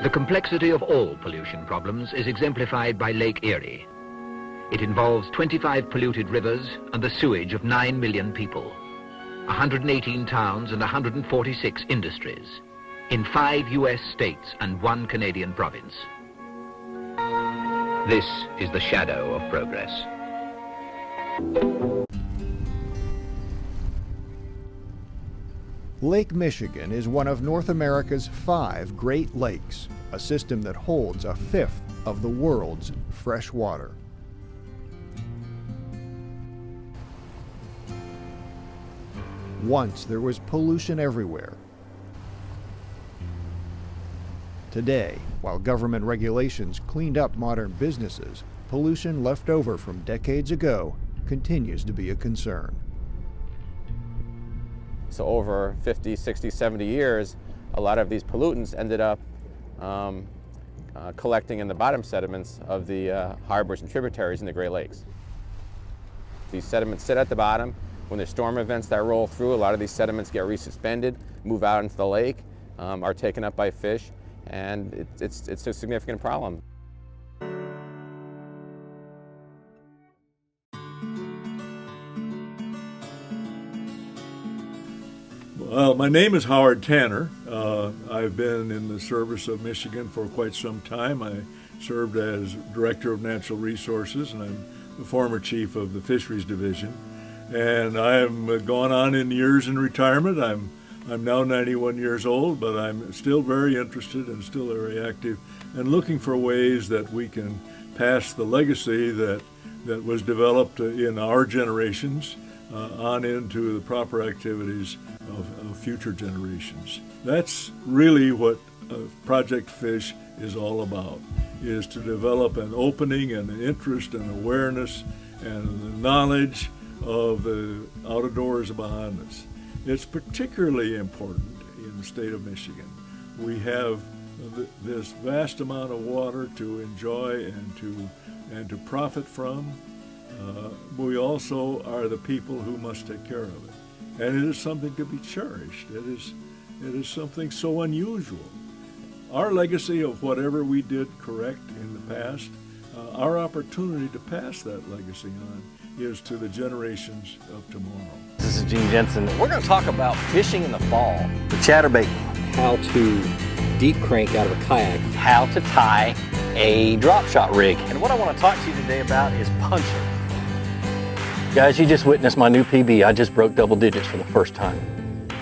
The complexity of all pollution problems is exemplified by Lake Erie. It involves 25 polluted rivers and the sewage of 9 million people, 118 towns and 146 industries, in 5 US states and 1 Canadian province. This is the shadow of progress. Lake Michigan is one of North America's 5 Great Lakes, a system that holds 1/5 of the world's fresh water. Once there was pollution everywhere. Today, while government regulations cleaned up modern businesses, pollution left over from decades ago continues to be a concern. So over 50, 60, 70 years, a lot of these pollutants ended up collecting in the bottom sediments of the harbors and tributaries in the Great Lakes. These sediments sit at the bottom. When there's storm events that roll through, a lot of these sediments get resuspended, move out into the lake, are taken up by fish, and it's a significant problem. Well, my name is Howard Tanner. I've been in the service of Michigan for quite some time. I served as Director of Natural Resources, and I'm the former Chief of the Fisheries Division. And I am gone on in years in retirement. I'm now 91 years old, but I'm still very interested and still very active and looking for ways that we can pass the legacy that was developed in our generations on into the proper activities of future generations. That's really what Project Fish is all about, is to develop an opening and an interest and awareness and the knowledge of the outdoors behind us. It's particularly important in the state of Michigan. We have this vast amount of water to enjoy and to profit from. We also are the people who must take care of it. And it is something to be cherished. It is something so unusual. Our legacy of whatever we did correct in the past, our opportunity to pass that legacy on is to the generations of tomorrow. This is Gene Jensen. We're going to talk about fishing in the fall, the chatterbait, how to deep crank out of a kayak, how to tie a drop shot rig. And what I want to talk to you today about is punching. Guys, you just witnessed my new PB. I just broke double digits for the first time,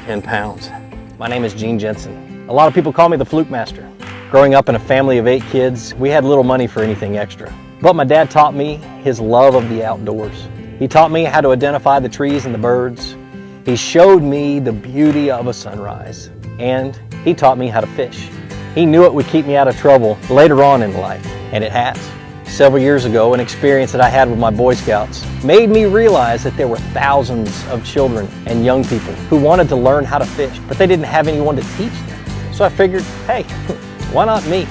10 pounds. My name is Gene Jensen. A lot of people call me the Fluke Master. Growing up in a family of 8 kids, we had little money for anything extra. But my dad taught me his love of the outdoors. He taught me how to identify the trees and the birds. He showed me the beauty of a sunrise. And he taught me how to fish. He knew it would keep me out of trouble later on in life, and it has. Several years ago, an experience that I had with my Boy Scouts made me realize that there were thousands of children and young people who wanted to learn how to fish, but they didn't have anyone to teach them. So I figured, hey, why not me?